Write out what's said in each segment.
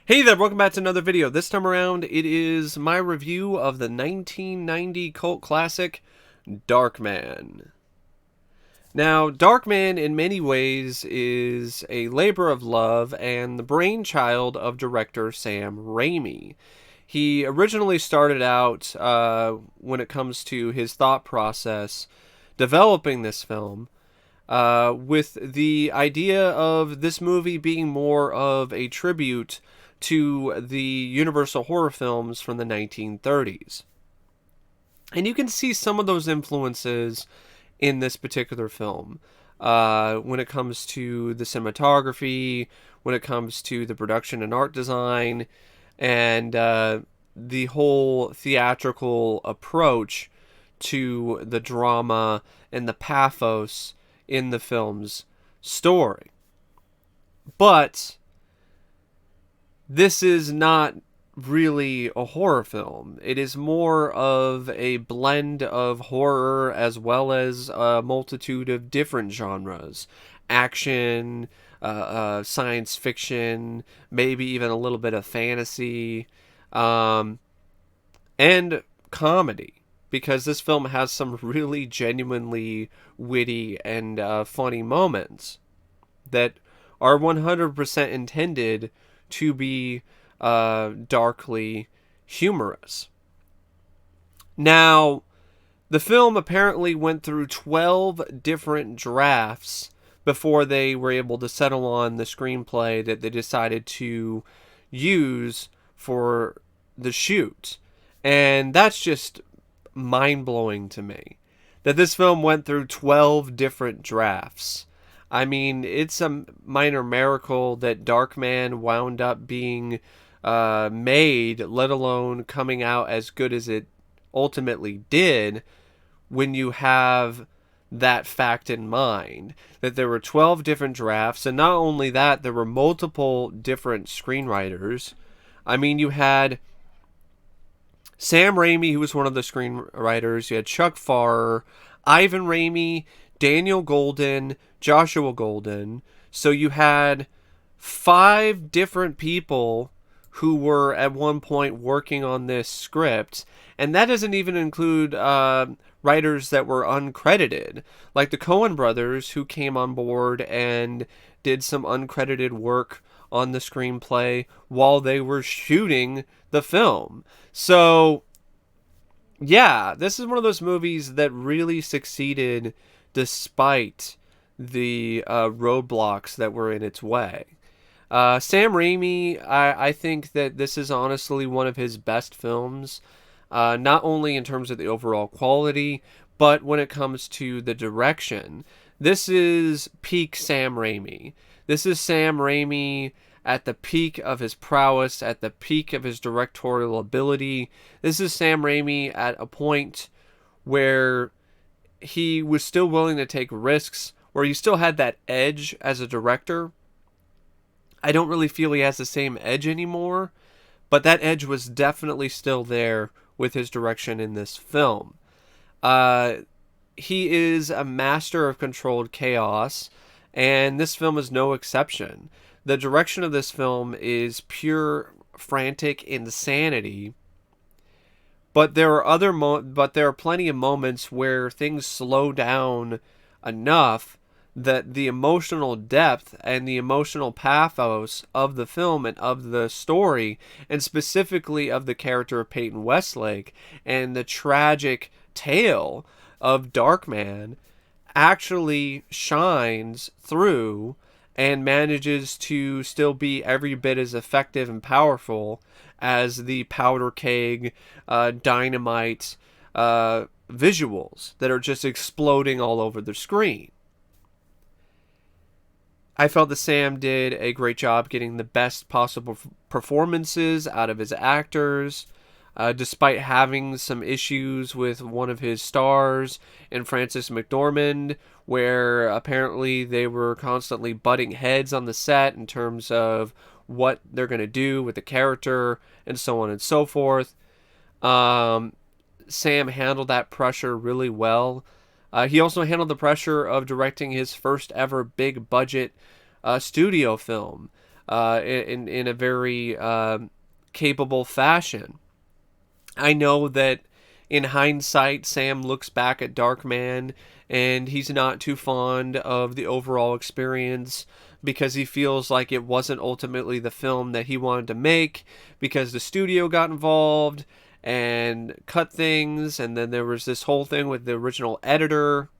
Hey there, welcome back to another video. This time around, it is my review of the 1990 cult classic, Darkman. Now, Darkman in many ways is a labor of love and the brainchild of director Sam Raimi. He originally started out, when it comes to his thought process, developing this film, with the idea of this movie being more of a tribute to the Universal horror films from the 1930s. And you can see some of those influences in this particular film. When it comes to the cinematography, when it comes to the production and art design, and the whole theatrical approach to the drama and the pathos in the film's story. But this is not really a horror film. It is more of a blend of horror as well as a multitude of different genres. Action, science fiction, maybe even a little bit of fantasy, and comedy. Because this film has some really genuinely witty and funny moments that are 100% intended to be darkly humorous. Now, the film apparently went through 12 different drafts before they were able to settle on the screenplay that they decided to use for the shoot. And that's just mind-blowing to me, that this film went through 12 different drafts. I mean, it's a minor miracle that Darkman wound up being made, let alone coming out as good as it ultimately did, when you have that fact in mind, that there were 12 different drafts, and not only that, there were multiple different screenwriters. I mean, you had Sam Raimi, who was one of the screenwriters. You had Chuck Farrer, Ivan Raimi, Daniel Golden, Joshua Golden. So you had 5 different people who were at one point working on this script. And that doesn't even include writers that were uncredited, like the Coen brothers, who came on board and did some uncredited work on the screenplay while they were shooting the film. So, yeah, this is one of those movies that really succeeded despite the roadblocks that were in its way. Sam Raimi, I think that this is honestly one of his best films, not only in terms of the overall quality, but when it comes to the direction. This is peak Sam Raimi. This is Sam Raimi at the peak of his prowess, at the peak of his directorial ability. This is Sam Raimi at a point where he was still willing to take risks, where he still had that edge as a director. I don't really feel he has the same edge anymore, but that edge was definitely still there with his direction in this film. He is a master of controlled chaos, and this film is no exception. The direction of this film is pure frantic insanity, but there are plenty of moments where things slow down enough that the emotional depth and the emotional pathos of the film and of the story, and specifically of the character of Peyton Westlake and the tragic tale of Darkman, actually shines through and manages to still be every bit as effective and powerful as the powder keg, dynamite visuals that are just exploding all over the screen. I felt that Sam did a great job getting the best possible performances out of his actors, despite having some issues with one of his stars in Frances McDormand, where apparently they were constantly butting heads on the set in terms of what they're going to do with the character and so on and so forth. Sam handled that pressure really well. He also handled the pressure of directing his first ever big budget studio film. in a very capable fashion. I know that in hindsight, Sam looks back at Darkman and he's not too fond of the overall experience because he feels like it wasn't ultimately the film that he wanted to make because the studio got involved and cut things, and then there was this whole thing with the original editor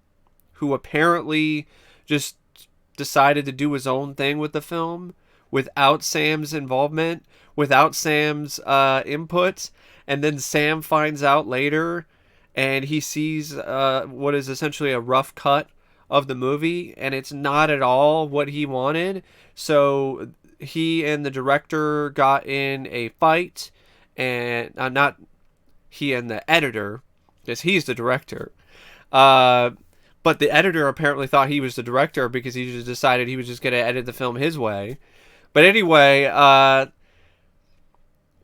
who apparently just decided to do his own thing with the film without Sam's involvement, without Sam's input. And then Sam finds out later and he sees what is essentially a rough cut of the movie, and it's not at all what he wanted. So he and the director got in a fight, and not he and the editor, because he's the director. Uh, but the editor apparently thought he was the director because he just decided he was just going to edit the film his way. But anyway,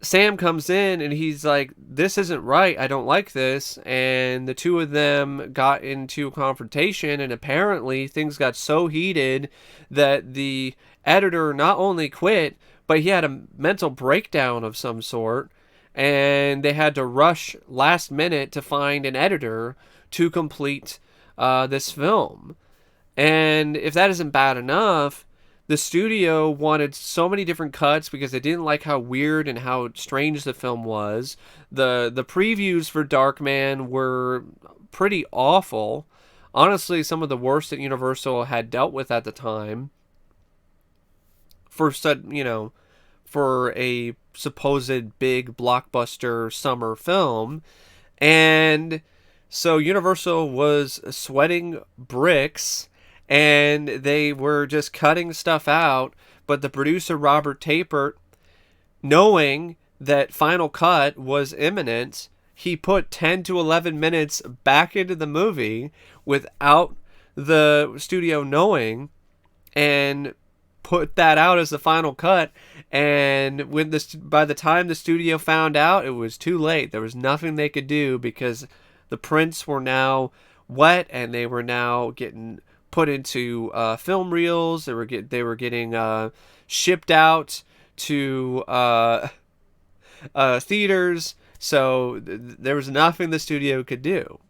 Sam comes in and he's like, this isn't right. I don't like this. And the two of them got into a confrontation, and apparently things got so heated that the editor not only quit, but he had a mental breakdown of some sort. And they had to rush last minute to find an editor to complete this film. And if that isn't bad enough, the studio wanted so many different cuts because they didn't like how weird and how strange the film was. The previews for Darkman were pretty awful. Honestly, some of the worst that Universal had dealt with at the time. For for a supposed big blockbuster summer film. And so Universal was sweating bricks and they were just cutting stuff out. But the producer, Robert Tapert, knowing that Final Cut was imminent, he put 10 to 11 minutes back into the movie without the studio knowing and put that out as the final cut. And by the time the studio found out, it was too late. There was nothing they could do because the prints were now wet and they were now getting put into film reels. They were getting shipped out to theaters. So there was nothing the studio could do.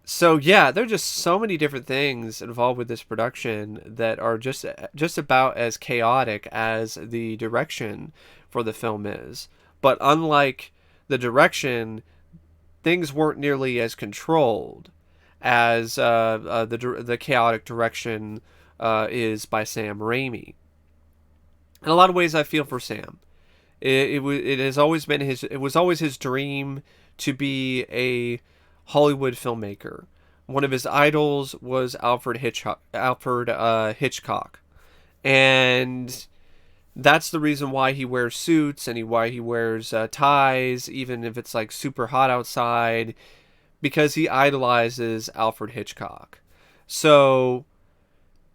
So yeah, there are just so many different things involved with this production that are just about as chaotic as the direction for the film is. But unlike the direction, things weren't nearly as controlled as the chaotic direction is by Sam Raimi. In a lot of ways, I feel for Sam. It has always been it was always his dream to be a Hollywood filmmaker. One of his idols was Alfred Hitchcock, and that's the reason why he wears suits and why he wears ties, even if it's like super hot outside, because he idolizes Alfred Hitchcock. So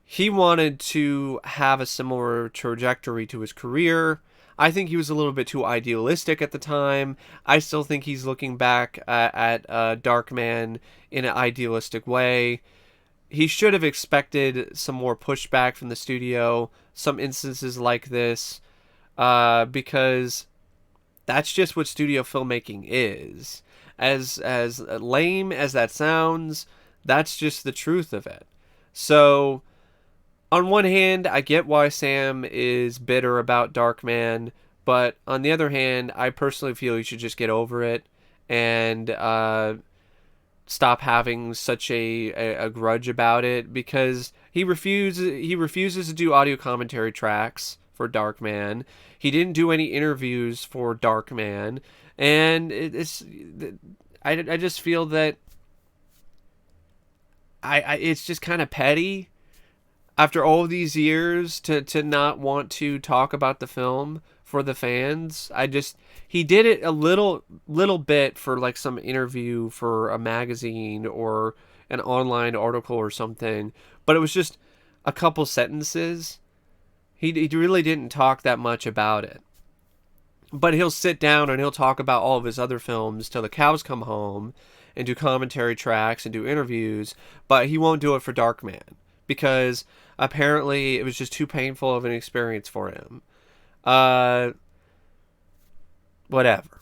he wanted to have a similar trajectory to his career. I think he was a little bit too idealistic at the time. I still think he's looking back at Darkman in an idealistic way. He should have expected some more pushback from the studio, some instances like this, because that's just what studio filmmaking is. As lame as that sounds, that's just the truth of it. So on one hand, I get why Sam is bitter about Darkman, but on the other hand, I personally feel he should just get over it and stop having such a grudge about it, because he refuses to do audio commentary tracks for Darkman. He didn't do any interviews for Darkman, and I just feel that it's just kind of petty after all these years to not want to talk about the film for the fans. He did it a little bit for like some interview for a magazine or an online article or something, but it was just a couple sentences. He really didn't talk that much about it. But he'll sit down and he'll talk about all of his other films till the cows come home and do commentary tracks and do interviews, but he won't do it for Darkman, because apparently it was just too painful of an experience for him. Uh, Whatever.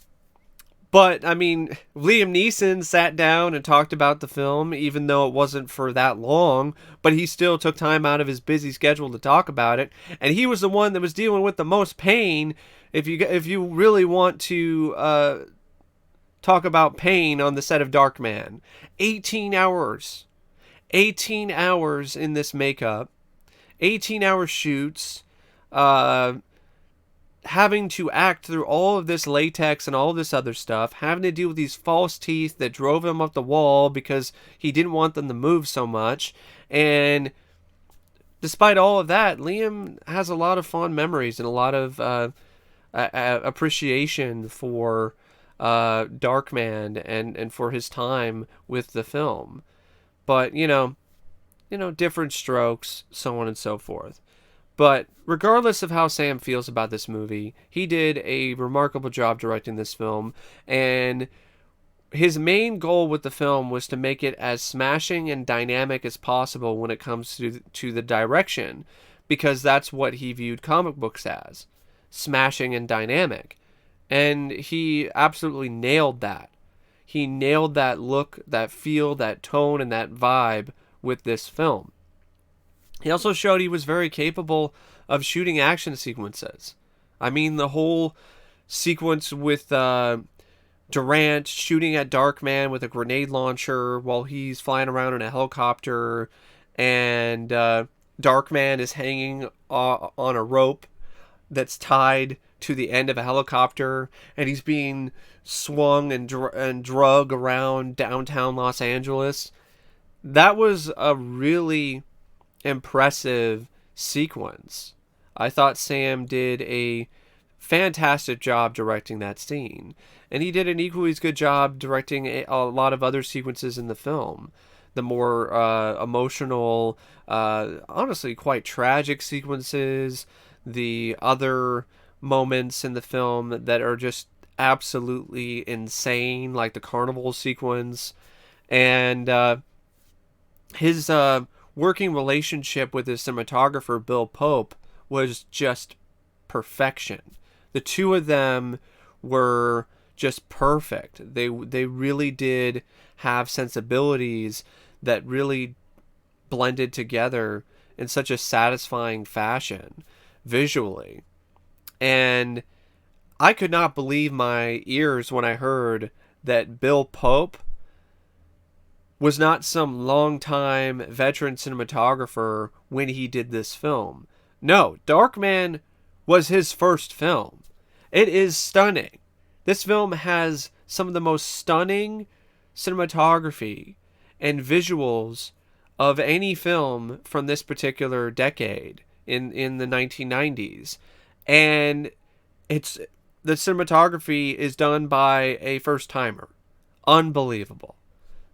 But, I mean, Liam Neeson sat down and talked about the film, even though it wasn't for that long, but he still took time out of his busy schedule to talk about it. And he was the one that was dealing with the most pain. If you really want to talk about pain on the set of Darkman, 18 hours. 18 hours in this makeup, 18-hour shoots, uh, having to act through all of this latex and all this other stuff, having to deal with these false teeth that drove him up the wall because he didn't want them to move so much. And despite all of that, Liam has a lot of fond memories and a lot of appreciation for Darkman and for his time with the film. But, different strokes, so on and so forth. But regardless of how Sam feels about this movie, he did a remarkable job directing this film, and his main goal with the film was to make it as smashing and dynamic as possible when it comes to the direction, because that's what he viewed comic books as, smashing and dynamic. And he absolutely nailed that. He nailed that look, that feel, that tone, and that vibe with this film. He also showed he was very capable of shooting action sequences. I mean, the whole sequence with Durant shooting at Darkman with a grenade launcher while he's flying around in a helicopter, and Darkman is hanging on a rope that's tied to the end of a helicopter, and he's being swung and drug around downtown Los Angeles. That was a really impressive sequence. I thought Sam did a fantastic job directing that scene, and he did an equally as good job directing a lot of other sequences in the film. The more emotional, honestly quite tragic sequences, the other moments in the film that are just absolutely insane, like the carnival sequence, and his working relationship with his cinematographer Bill Pope was just perfection. The two of them were just perfect. They really did have sensibilities that really blended together in such a satisfying fashion visually. And I could not believe my ears when I heard that Bill Pope was not some long-time veteran cinematographer when he did this film. No, Darkman was his first film. It is stunning. This film has some of the most stunning cinematography and visuals of any film from this particular decade in the 1990s. And the cinematography is done by a first-timer. Unbelievable.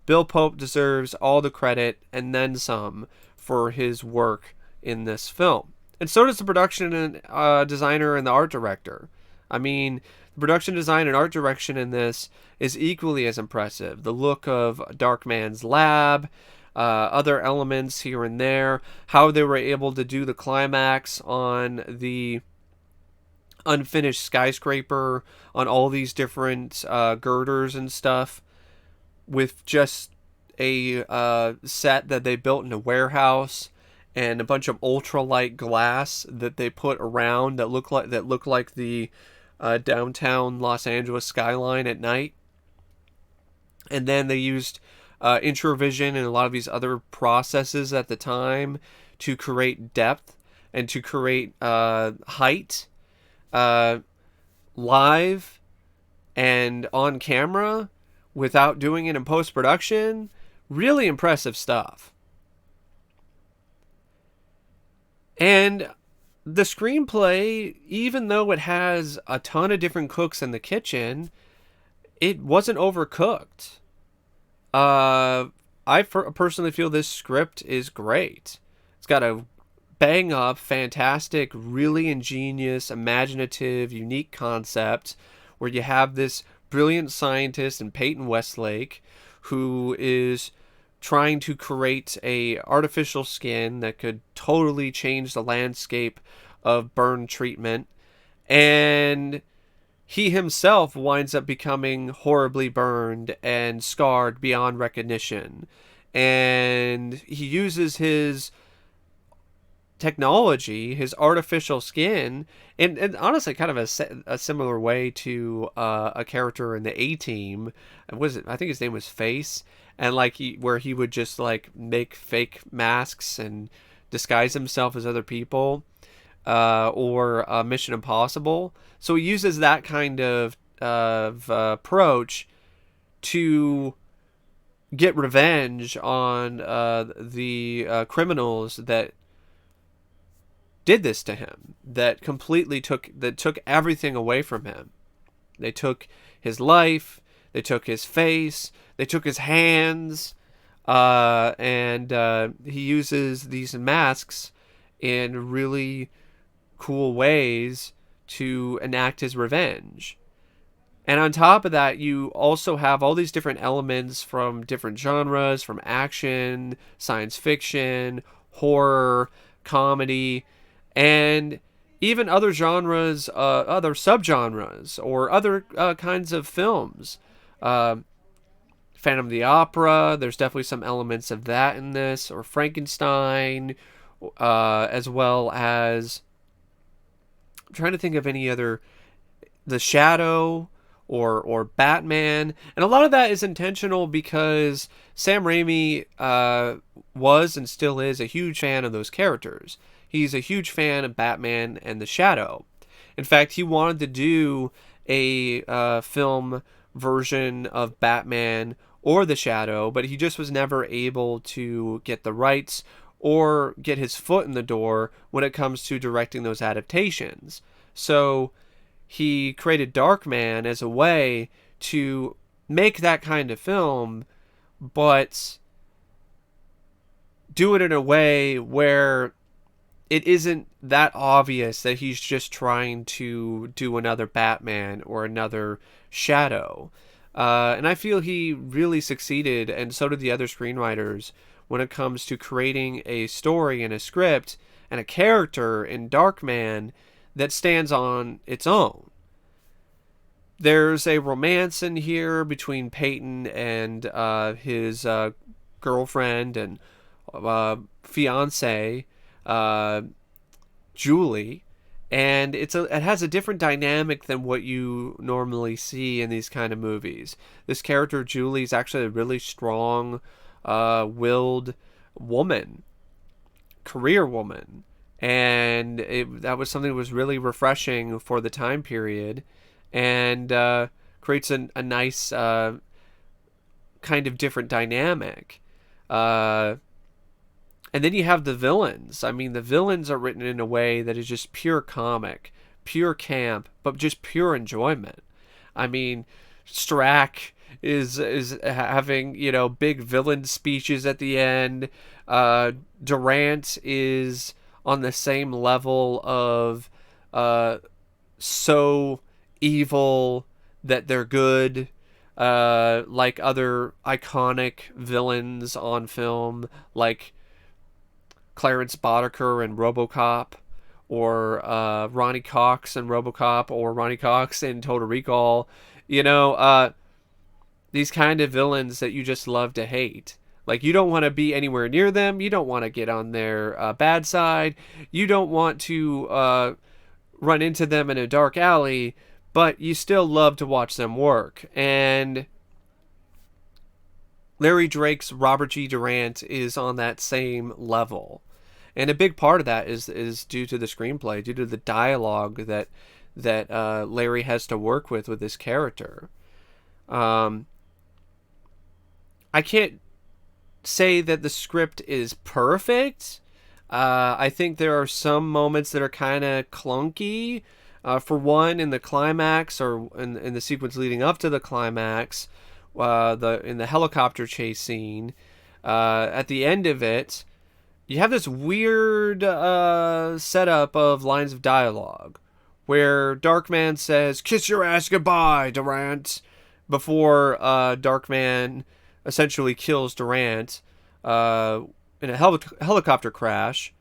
Bill Pope deserves all the credit and then some for his work in this film. And so does the production and designer and the art director. I mean, the production design and art direction in this is equally as impressive. The look of Darkman's lab, other elements here and there, how they were able to do the climax on the unfinished skyscraper, on all these different girders and stuff, with just a set that they built in a warehouse and a bunch of ultralight glass that they put around that look like the downtown Los Angeles skyline at night. And then they used introvision and a lot of these other processes at the time to create depth and to create height live and on camera without doing it in post-production. Really impressive stuff. And the screenplay, even though it has a ton of different cooks in the kitchen, it wasn't overcooked. I personally feel this script is great. It's got a bang up, fantastic, really ingenious, imaginative, unique concept where you have this brilliant scientist in Peyton Westlake who is trying to create a artificial skin that could totally change the landscape of burn treatment. And he himself winds up becoming horribly burned and scarred beyond recognition. And he uses his technology, his artificial skin, and honestly, kind of a similar way to a character in the A Team. Was it? I think his name was Face, and like where he would just like make fake masks and disguise himself as other people, or Mission Impossible. So he uses that kind of approach to get revenge on the criminals that did this to him, that completely took everything away from him. They took his life, they took his face, they took his hands, and he uses these masks in really cool ways to enact his revenge. And on top of that, you also have all these different elements from different genres, from action, science fiction, horror, comedy, and even other genres, other subgenres, or other kinds of films. Phantom of the Opera, there's definitely some elements of that in this, or Frankenstein, as well as, I'm trying to think of any other, The Shadow, or Batman. And a lot of that is intentional because Sam Raimi was and still is a huge fan of those characters. He's a huge fan of Batman and The Shadow. In fact, he wanted to do a film version of Batman or The Shadow, but he just was never able to get the rights or get his foot in the door when it comes to directing those adaptations. So he created Darkman as a way to make that kind of film, but do it in a way where it isn't that obvious that he's just trying to do another Batman or another Shadow. And I feel he really succeeded, and so did the other screenwriters, when it comes to creating a story and a script and a character in Darkman that stands on its own. There's a romance in here between Peyton and his girlfriend and fiance, Julie, and it has a different dynamic than what you normally see in these kind of movies. This character Julie is actually a really strong, willed woman, career woman, and that was something that was really refreshing for the time period, and creates a nice kind of different dynamic. And then you have the villains. I mean, the villains are written in a way that is just pure comic, pure camp, but just pure enjoyment. I mean, Strack is having, big villain speeches at the end. Durant is on the same level of so evil that they're good, like other iconic villains on film, like Clarence Boddicker in RoboCop, or Ronnie Cox in RoboCop, or Ronnie Cox in Total Recall. These kind of villains that you just love to hate. Like, you don't want to be anywhere near them. You don't want to get on their bad side. You don't want to run into them in a dark alley, but you still love to watch them work. And Larry Drake's Robert G. Durant is on that same level. And a big part of that is due to the screenplay, due to the dialogue that Larry has to work with this character. I can't say that the script is perfect. I think there are some moments that are kind of clunky. For one, in the climax, or in the sequence leading up to the climax, in the helicopter chase scene, at the end of it, you have this weird setup of lines of dialogue where Darkman says, "Kiss your ass goodbye, Durant," before Darkman essentially kills Durant. uh, in a helicopter crash.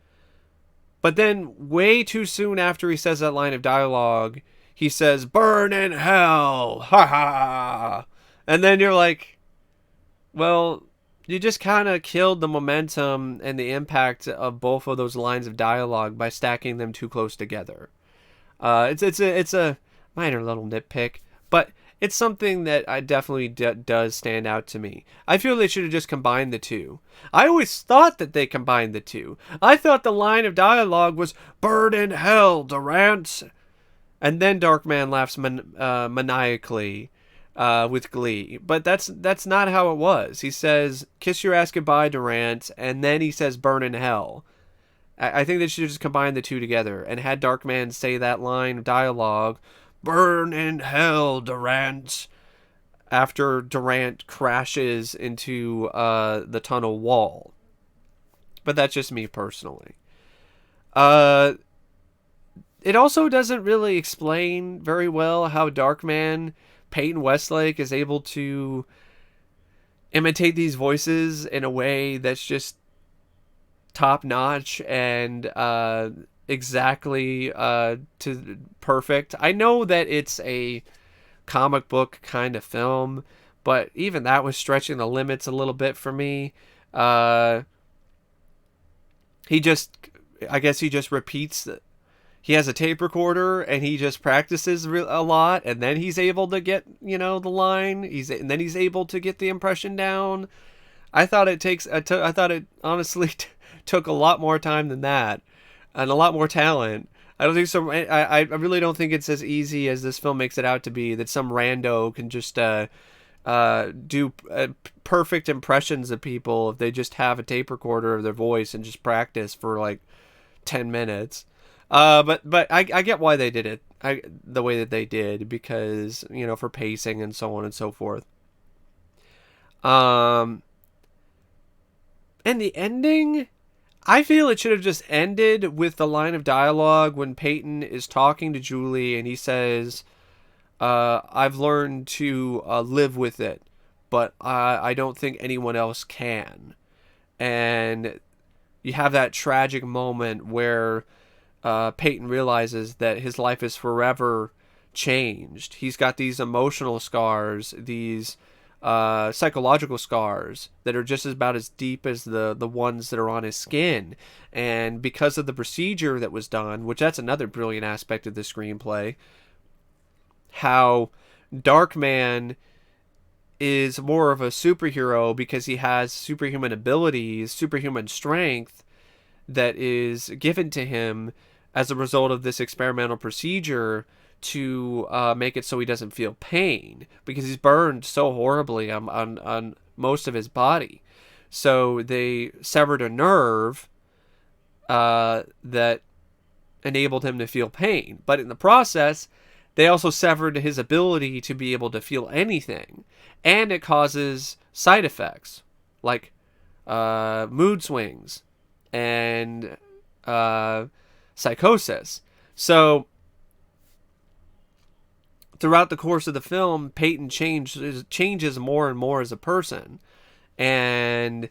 But then, way too soon after he says that line of dialogue, he says, "Burn in hell!" Ha ha! And then you're like, well, you just kind of killed the momentum and the impact of both of those lines of dialogue by stacking them too close together. It's a minor little nitpick, but it's something that I definitely does stand out to me. I feel they should have just combined the two. I always thought that they combined the two. I thought the line of dialogue was "Burn in hell, Durant," and then Darkman laughs maniacally with glee. But that's not how it was. He says, "Kiss your ass goodbye, Durant," and then he says, "Burn in hell." I think they should just combine the two together and had Darkman say that line of dialogue, "Burn in hell, Durant," after Durant crashes into the tunnel wall. But that's just me personally. Uh, it also doesn't really explain very well how Darkman, Peyton Westlake, is able to imitate these voices in a way that's just top notch and exactly to perfect. I know that it's a comic book kind of film, but even that was stretching the limits a little bit for me. He just, I guess he just repeats. He has a tape recorder and he just practices a lot, and then he's able to get the line. And then he's able to get the impression down. I thought it takes. I thought it honestly took a lot more time than that, and a lot more talent. I don't think so. I really don't think it's as easy as this film makes it out to be. That some rando can just do perfect impressions of people if they just have a tape recorder of their voice and just practice for like 10 minutes. But I get why they did it. The way that they did, because for pacing and so on and so forth. And the ending, I feel it should have just ended with the line of dialogue when Peyton is talking to Julie and he says, "I've learned to live with it, but I don't think anyone else can." And you have that tragic moment where Peyton realizes that his life is forever changed. He's got these emotional scars, these psychological scars that are just about as deep as the ones that are on his skin. And because of the procedure that was done, which that's another brilliant aspect of the screenplay, how Darkman is more of a superhero because he has superhuman abilities, superhuman strength that is given to him as a result of this experimental procedure to make it so he doesn't feel pain, because he's burned so horribly on most of his body. So they severed a nerve that enabled him to feel pain. But in the process, they also severed his ability to be able to feel anything. And it causes side effects like mood swings and psychosis. So throughout the course of the film, Peyton changes more and more as a person, and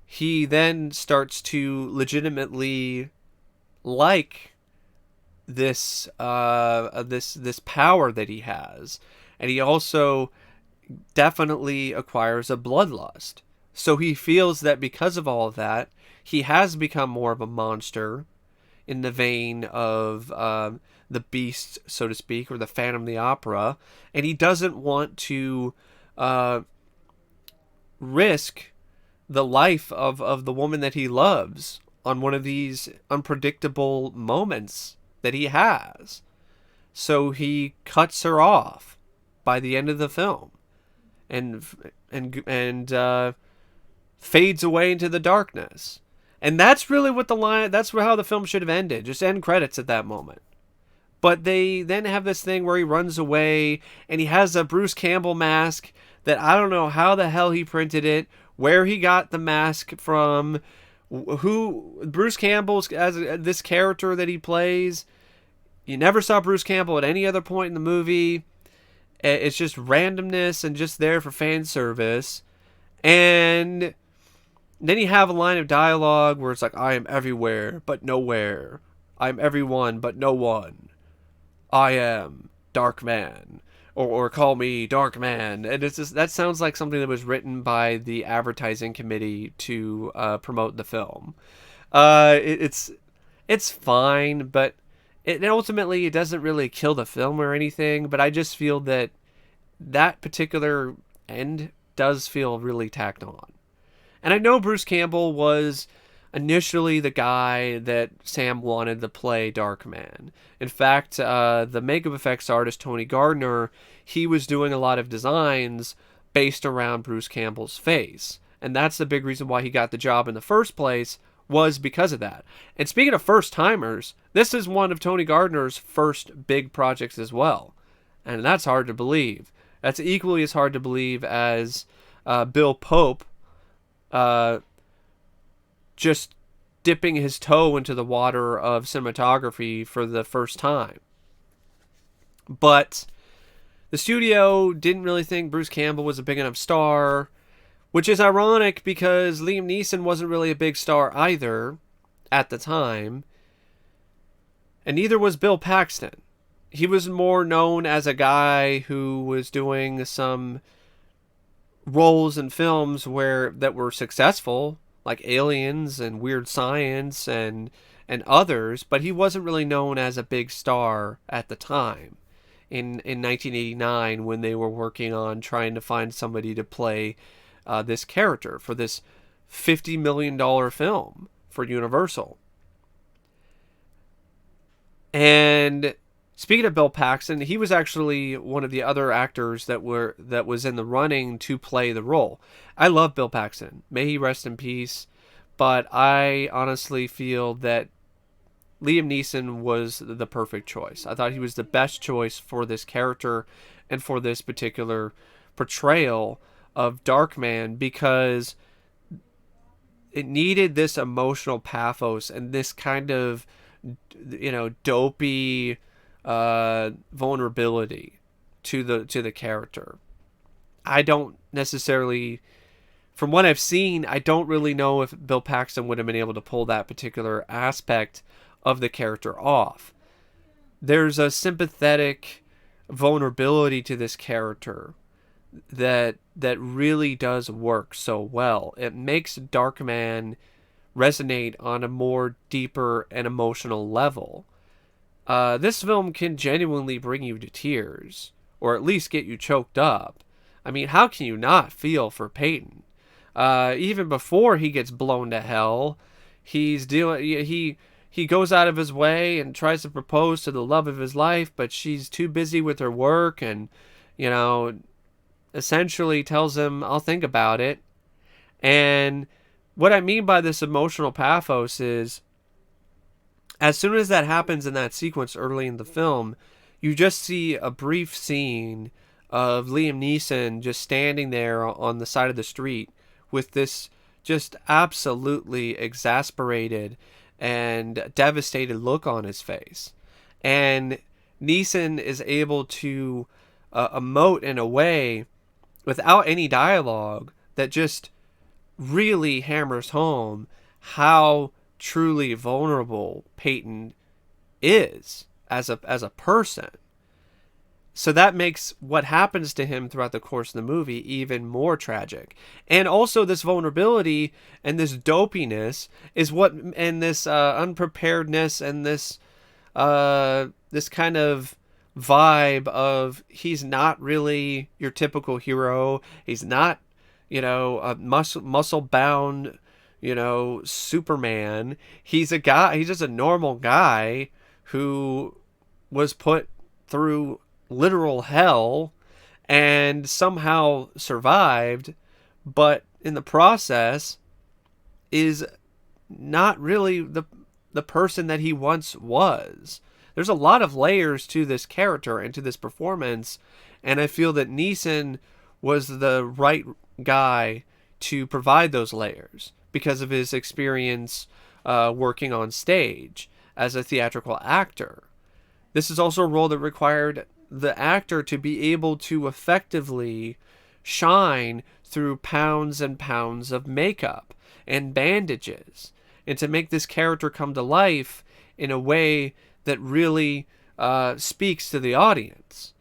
he then starts to legitimately like this this power that he has, and he also definitely acquires a bloodlust. So he feels that because of all of that, he has become more of a monster in the vein of the Beast, so to speak, or the Phantom of the Opera, and he doesn't want to risk the life of the woman that he loves on one of these unpredictable moments that he has. So he cuts her off by the end of the film, and fades away into the darkness. And that's really what that's how the film should have ended. Just end credits at that moment. But they then have this thing where he runs away and he has a Bruce Campbell mask that I don't know how the hell he printed it, where he got the mask from, who Bruce Campbell's as this character that he plays. You never saw Bruce Campbell at any other point in the movie. It's just randomness and just there for fan service. And Then you have a line of dialogue where it's like, I am everywhere, but nowhere. I am everyone, but no one. I am Darkman. Or call me Darkman. And it's just, that sounds like something that was written by the advertising committee to promote the film. It's fine, but ultimately it doesn't really kill the film or anything. But I just feel that that particular end does feel really tacked on. And I know Bruce Campbell was initially the guy that Sam wanted to play Darkman. In fact, the makeup effects artist Tony Gardner, he was doing a lot of designs based around Bruce Campbell's face. And that's the big reason why he got the job in the first place, was because of that. And speaking of first timers, this is one of Tony Gardner's first big projects as well. And that's hard to believe. That's equally as hard to believe as Bill Pope just dipping his toe into the water of cinematography for the first time. But the studio didn't really think Bruce Campbell was a big enough star, which is ironic because Liam Neeson wasn't really a big star either at the time, and neither was Bill Paxton. He was more known as a guy who was doing some roles in films that were successful, like Aliens and Weird Science and others, but he wasn't really known as a big star at the time in 1989 when they were working on trying to find somebody to play this character for this $50 million film for Universal. And speaking of Bill Paxton, he was actually one of the other actors that was in the running to play the role. I love Bill Paxton. May he rest in peace. But I honestly feel that Liam Neeson was the perfect choice. I thought he was the best choice for this character and for this particular portrayal of Darkman, because it needed this emotional pathos and this kind of, dopey vulnerability to the character. I don't necessarily, from what I've seen, I don't really know if Bill Paxton would have been able to pull that particular aspect of the character off. There's a sympathetic vulnerability to this character that really does work so well. It makes Darkman resonate on a more deeper and emotional level. This film can genuinely bring you to tears, or at least get you choked up. I mean, how can you not feel for Peyton? Even before he gets blown to hell, he goes out of his way and tries to propose to the love of his life, but she's too busy with her work and, essentially tells him, I'll think about it. And what I mean by this emotional pathos is, as soon as that happens in that sequence early in the film, you just see a brief scene of Liam Neeson just standing there on the side of the street with this just absolutely exasperated and devastated look on his face. And Neeson is able to emote in a way without any dialogue that just really hammers home how truly vulnerable Peyton is as a person. So that makes what happens to him throughout the course of the movie even more tragic. And also this vulnerability and this dopiness is what, and this unpreparedness and this kind of vibe of, he's not really your typical hero. He's not, a muscle bound, Superman. He's just a normal guy who was put through literal hell and somehow survived, but in the process is not really the person that he once was. There's a lot of layers to this character and to this performance, and I feel that Neeson was the right guy to provide those layers because of his experience working on stage as a theatrical actor. This is also a role that required the actor to be able to effectively shine through pounds and pounds of makeup and bandages, and to make this character come to life in a way that really speaks to the audience.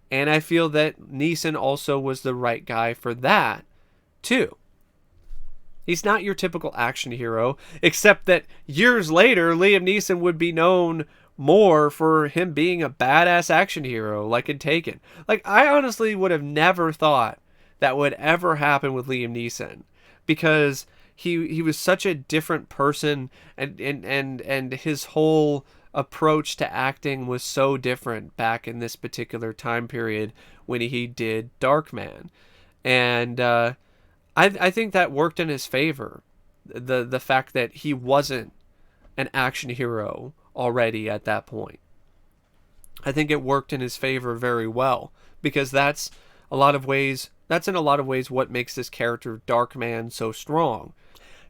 And I feel that Neeson also was the right guy for that, too. He's not your typical action hero, except that years later, Liam Neeson would be known more for him being a badass action hero, like in Taken. Like, I honestly would have never thought that would ever happen with Liam Neeson, because he was such a different person, and his whole approach to acting was so different back in this particular time period when he did Darkman. And I think that worked in his favor. The fact that he wasn't an action hero already at that point. I think it worked in his favor very well, because that's in a lot of ways what makes this character Darkman so strong.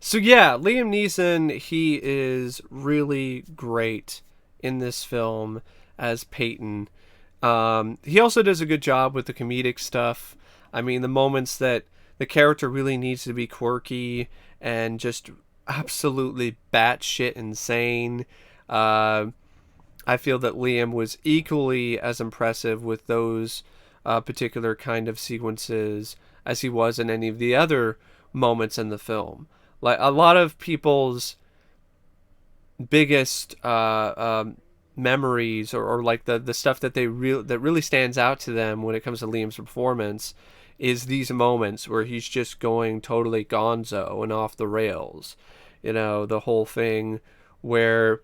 So yeah, Liam Neeson, he is really great in this film as Peyton. He also does a good job with the comedic stuff. I mean, the moments that the character really needs to be quirky and just absolutely batshit insane. I feel that Liam was equally as impressive with those particular kind of sequences as he was in any of the other moments in the film. Like, a lot of people's biggest memories, or like the stuff that that really stands out to them when it comes to Liam's performance, is these moments where he's just going totally gonzo and off the rails. You know, the whole thing where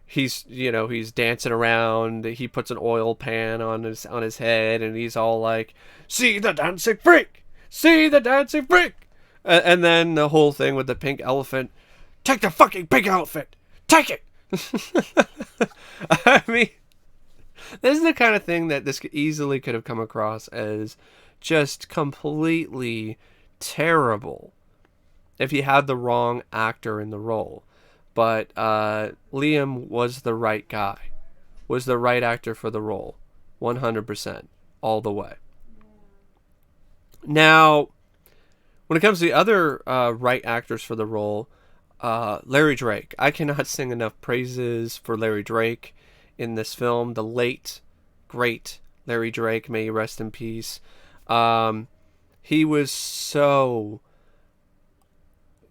he's dancing around, he puts an oil pan on his head, and he's all like, "See the dancing freak! See the dancing freak!" And then the whole thing with the pink elephant. "Take the fucking pink elephant! Take it!" I mean, this is the kind of thing that this easily could have come across as just completely terrible if he had the wrong actor in the role. But Liam was the right guy, was the right actor for the role, 100%, all the way. Now, when it comes to the other right actors for the role, Larry Drake. I cannot sing enough praises for Larry Drake in this film. The late, great Larry Drake, may he rest in peace. He was so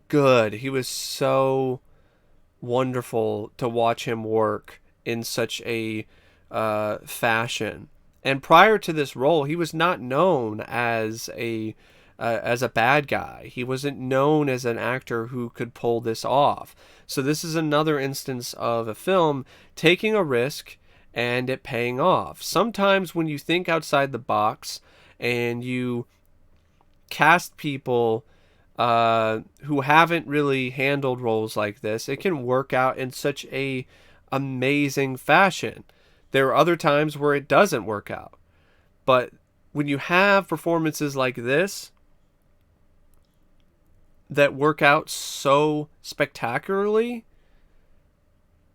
good. He was so wonderful to watch him work in such a fashion. And prior to this role, he was not known as a bad guy. He wasn't known as an actor who could pull this off. So this is another instance of a film taking a risk and it paying off. Sometimes when you think outside the box and you cast people who haven't really handled roles like this, it can work out in such a amazing fashion. There are other times where it doesn't work out. But when you have performances like this that work out so spectacularly,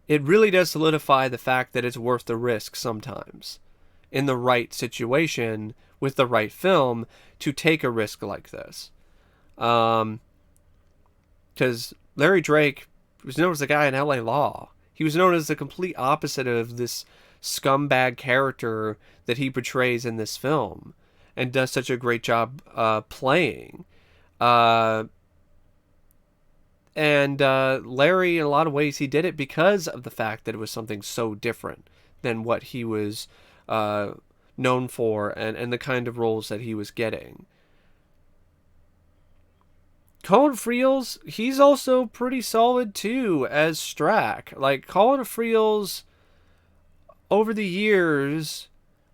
it really does solidify the fact that it's worth the risk sometimes, in the right situation, with the right film, to take a risk like this. Because Larry Drake was known as a guy in LA Law. He was known as the complete opposite of this scumbag character that he portrays in this film, and does such a great job playing. And Larry, in a lot of ways, he did it because of the fact that it was something so different than what he was known for, and the kind of roles that he was getting. Colin Friels, he's also pretty solid too as Strack. Like, Colin Friels, over the years,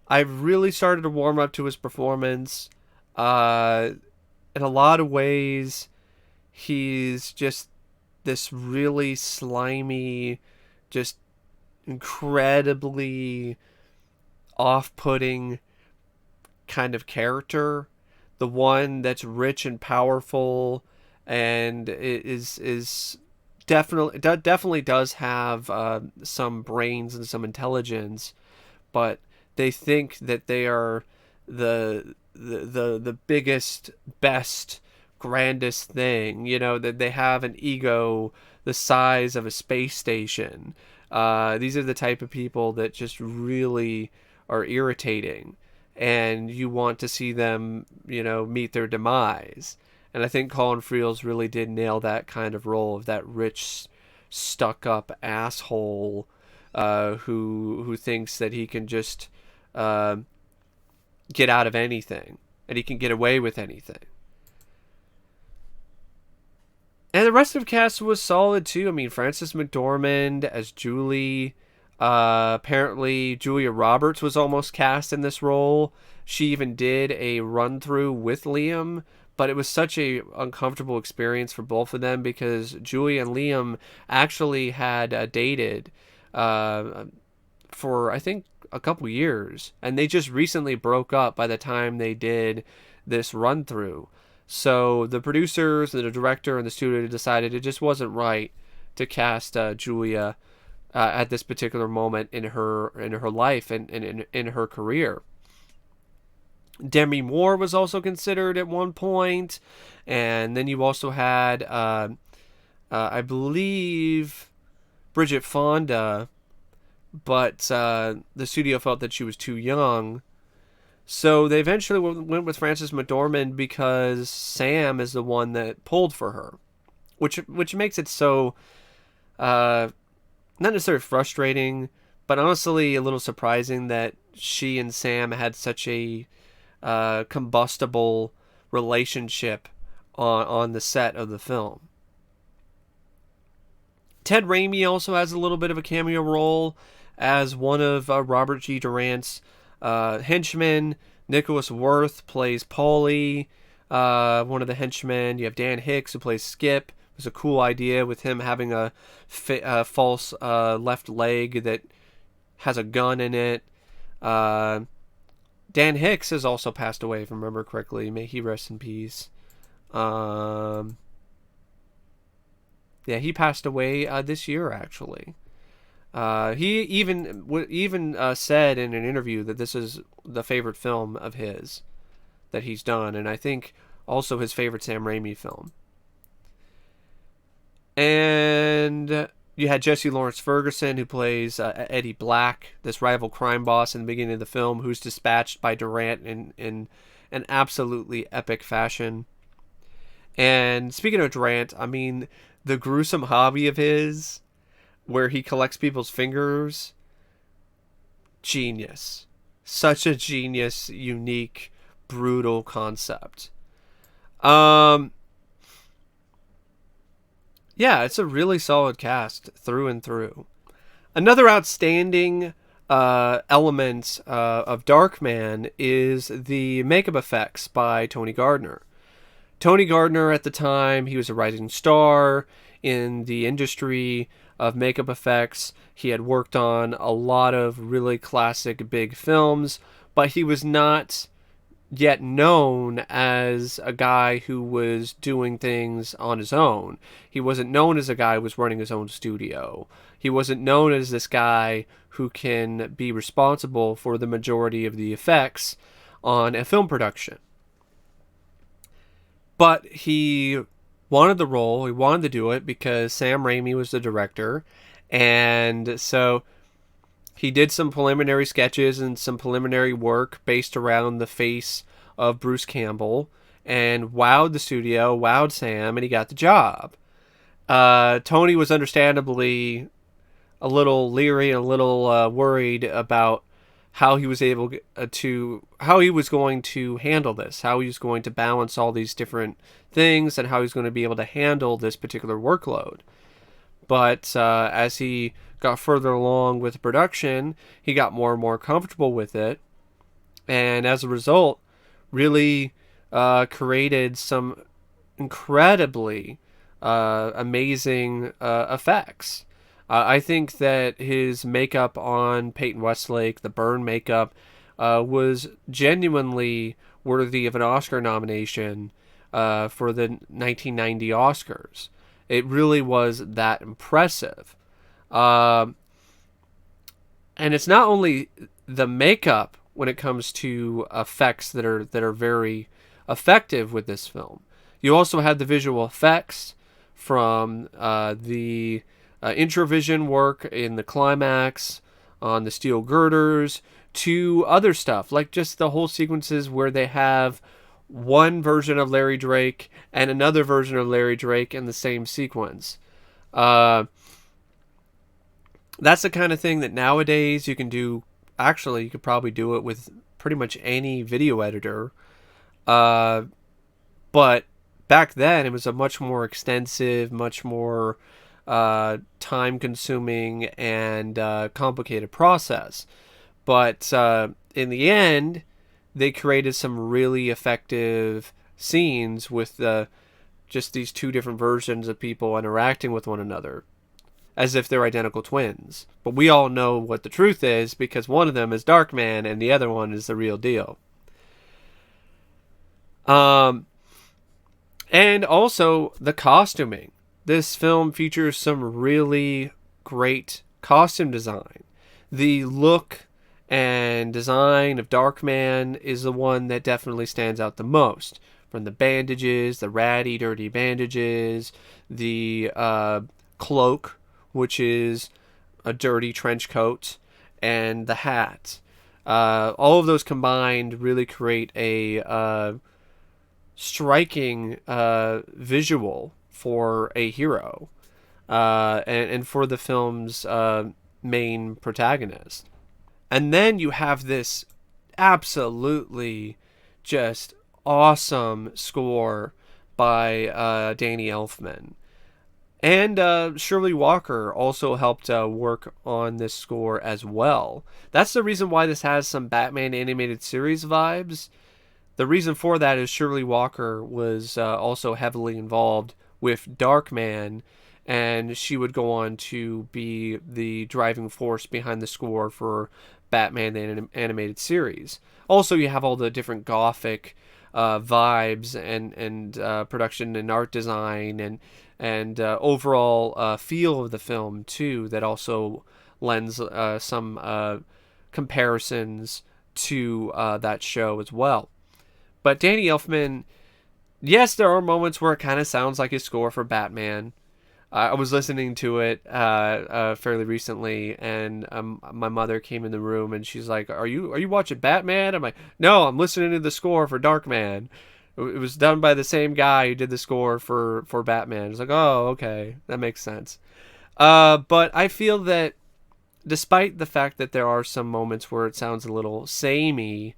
I've really started to warm up to his performance. In a lot of ways, he's just this really slimy, just incredibly off-putting kind of character. The one that's rich and powerful, and is definitely does have some brains and some intelligence, but they think that they are the the biggest, best, grandest thing. That they have an ego the size of a space station. These are the type of people that just really are irritating, and you want to see them, meet their demise. And I think Colin Friels really did nail that kind of role of that rich, stuck-up asshole who thinks that he can just uh, get out of anything, and he can get away with anything. And the rest of the cast was solid too. I mean, Frances McDormand as Julie. Apparently, Julia Roberts was almost cast in this role. She even did a run through with Liam, but it was such a uncomfortable experience for both of them because Julie and Liam actually had dated uh, for I think a couple years, and they just recently broke up by the time they did this run through. So the producers, the director, and the studio decided it just wasn't right to cast Julia at this particular moment in her life and in her career. Demi Moore was also considered at one point, and then you also had, I believe, Bridget Fonda, but the studio felt that she was too young. So they eventually went with Frances McDormand because Sam is the one that pulled for her, which makes it so not necessarily frustrating, but honestly a little surprising that she and Sam had such a combustible relationship on the set of the film. Ted Raimi also has a little bit of a cameo role as one of Robert G. Durant's henchmen. Nicholas Worth plays Paulie, one of the henchmen. You have Dan Hicks who plays Skip. It was a cool idea with him having a false left leg that has a gun in it. Dan Hicks has also passed away, if I remember correctly. May he rest in peace. Yeah, he passed away this year, actually. He even said in an interview that this is the favorite film of his that he's done, and I think also his favorite Sam Raimi film. And you had Jesse Lawrence Ferguson, who plays Eddie Black, this rival crime boss in the beginning of the film, who's dispatched by Durant in an absolutely epic fashion. And speaking of Durant, I mean, the gruesome hobby of his where he collects people's fingers, genius. Such a genius, unique, brutal concept. Yeah, it's a really solid cast through and through. Another outstanding element of Darkman is the makeup effects by Tony Gardner. Tony Gardner, at the time, he was a rising star in the industry of makeup effects. He had worked on a lot of really classic big films, but he was not yet known as a guy who was doing things on his own. He wasn't known as a guy who was running his own studio. He wasn't known as this guy who can be responsible for the majority of the effects on a film production. But he wanted the role. He wanted to do it because Sam Raimi was the director. And so he did some preliminary sketches and some preliminary work based around the face of Bruce Campbell and wowed the studio, wowed Sam, and he got the job. Tony was understandably a little leery and a little worried about how he was able how he was going to handle this, how he was going to balance all these different things, and how he was going to be able to handle this particular workload. But as he got further along with production, he got more and more comfortable with it, and as a result, really created some incredibly amazing effects. I think that his makeup on Peyton Westlake, the burn makeup, was genuinely worthy of an Oscar nomination for the 1990 Oscars. It really was that impressive. And it's not only the makeup when it comes to effects that are very effective with this film. You also have the visual effects from the introvision work in the climax on the steel girders to other stuff, like just the whole sequences where they have one version of Larry Drake and another version of Larry Drake in the same sequence. Uh, that's the kind of thing that nowadays you can do. Actually, you could probably do it with pretty much any video editor. Uh, but back then, it was a much more extensive, much more time consuming, and complicated process. But in the end, they created some really effective scenes with just these two different versions of people interacting with one another as if they're identical twins. But we all know what the truth is because one of them is Darkman and the other one is the real deal. And also the costuming. This film features some really great costume design. The look and design of Darkman is the one that definitely stands out the most. From the bandages, the ratty, dirty bandages, the cloak, which is a dirty trench coat, and the hat. All of those combined really create a striking visual for a hero and for the film's main protagonist. And then you have this absolutely just awesome score by Danny Elfman. And Shirley Walker also helped work on this score as well. That's the reason why this has some Batman animated series vibes. The reason for that is Shirley Walker was also heavily involved with Darkman, and she would go on to be the driving force behind the score for Batman the animated series. Also, you have all the different gothic vibes and production and art design and overall feel of the film too. That also lends some comparisons to that show as well. But Danny Elfman, yes, there are moments where it kind of sounds like his score for Batman. I was listening to it fairly recently, and my mother came in the room and she's like, "Are you watching Batman?" I'm like, "No, I'm listening to the score for Darkman. It was done by the same guy who did the score for Batman." It's like, "Oh, okay, that makes sense." But I feel that despite the fact that there are some moments where it sounds a little samey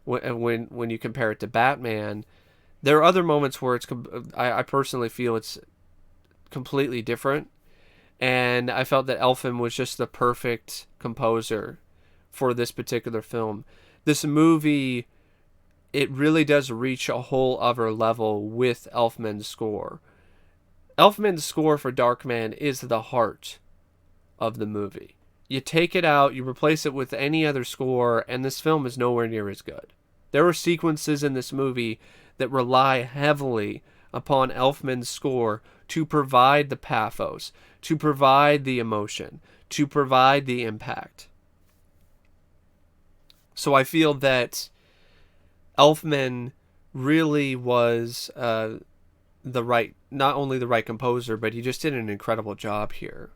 when you compare it to Batman, there are other moments where I personally feel it's completely different, and I felt that Elfman was just the perfect composer for this particular film. This movie, it really does reach a whole other level with Elfman's score. Elfman's score for Darkman is the heart of the movie. You take it out, you replace it with any other score, and this film is nowhere near as good. There are sequences in this movie that rely heavily upon Elfman's score to provide the pathos, to provide the emotion, to provide the impact. So I feel that Elfman really was not only the right composer, but he just did an incredible job here.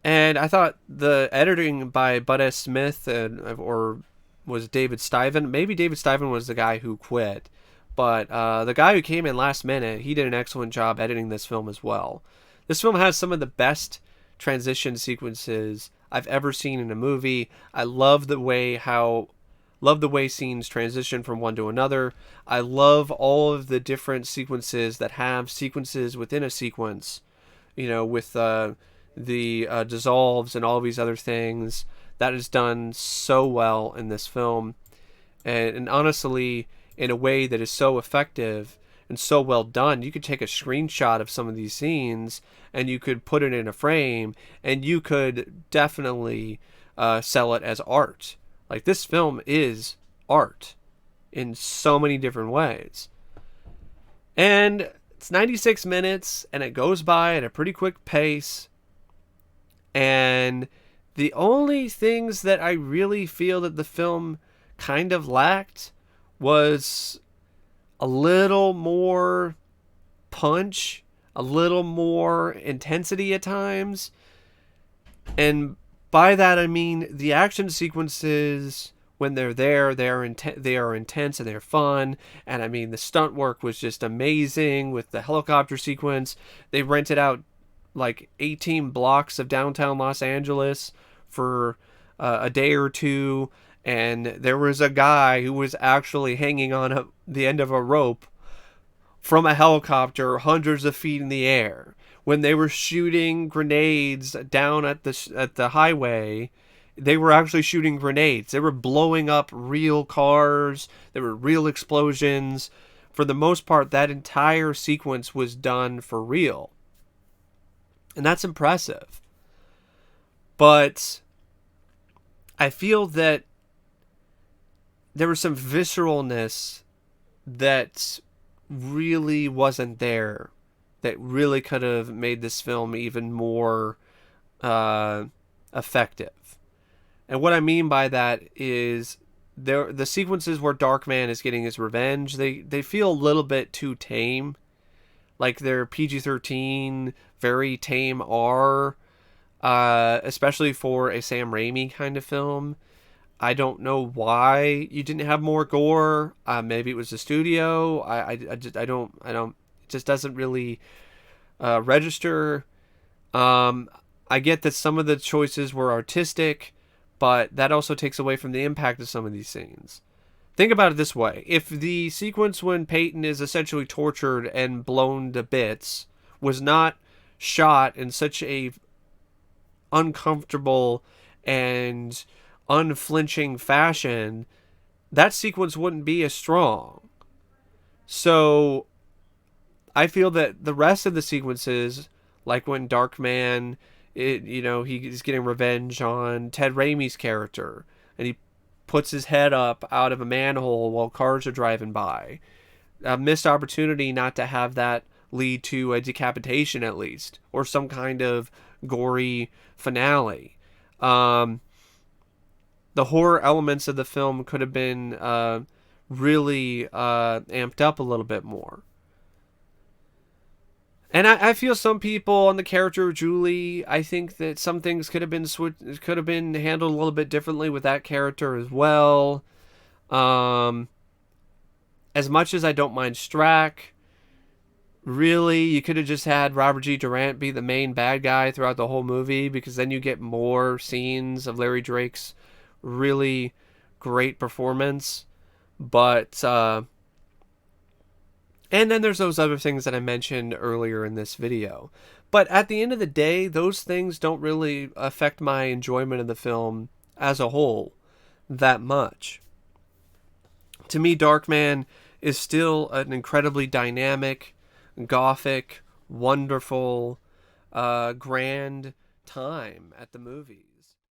And I thought the editing by Bud S. Smith or was David Stiven. Maybe David Stiven was the guy who quit. But the guy who came in last minute, he did an excellent job editing this film as well. This film has some of the best transition sequences I've ever seen in a movie. I love the way scenes transition from one to another. I love all of the different sequences that have sequences within a sequence. With the dissolves and all these other things. That is done so well in this film. And honestly, in a way that is so effective and so well done, you could take a screenshot of some of these scenes and you could put it in a frame and you could definitely sell it as art. Like, this film is art in so many different ways. And it's 96 minutes and it goes by at a pretty quick pace. And The only things that I really feel that the film kind of lacked was a little more punch, a little more intensity at times. And by that I mean the action sequences when they're there, they are intense and they're fun. And I mean the stunt work was just amazing with the helicopter sequence. They rented out like 18 blocks of downtown Los Angeles for a day or two, and there was a guy who was actually hanging on the end of a rope from a helicopter hundreds of feet in the air. When they were shooting grenades down at the highway, they were actually shooting grenades. They were blowing up real cars. There were real explosions. For the most part, that entire sequence was done for real. And that's impressive. But I feel that there was some visceralness that really wasn't there, that really could have made this film even more effective. And what I mean by that is the sequences where Darkman is getting his revenge, they feel a little bit too tame. Like they're PG-13, very tame R, especially for a Sam Raimi kind of film. I don't know why you didn't have more gore. Maybe it was the studio. I don't. It just doesn't really register. I get that some of the choices were artistic, but that also takes away from the impact of some of these scenes. Think about it this way. If the sequence when Peyton is essentially tortured and blown to bits was not shot in such a uncomfortable and unflinching fashion, that sequence wouldn't be as strong. So I feel that the rest of the sequences, like when Darkman, he's getting revenge on Ted Raimi's character, and he puts his head up out of a manhole while cars are driving by. A missed opportunity not to have that lead to a decapitation at least, or some kind of gory finale. The horror elements of the film could have been really amped up a little bit more. And I feel some people on the character of Julie, I think that some things could have been handled a little bit differently with that character as well. As much as I don't mind Strack, really, you could have just had Robert G. Durant be the main bad guy throughout the whole movie, because then you get more scenes of Larry Drake's really great performance. But and then there's those other things that I mentioned earlier in this video. But at the end of the day, those things don't really affect my enjoyment of the film as a whole that much. To me, Darkman is still an incredibly dynamic, gothic, wonderful, grand time at the movies.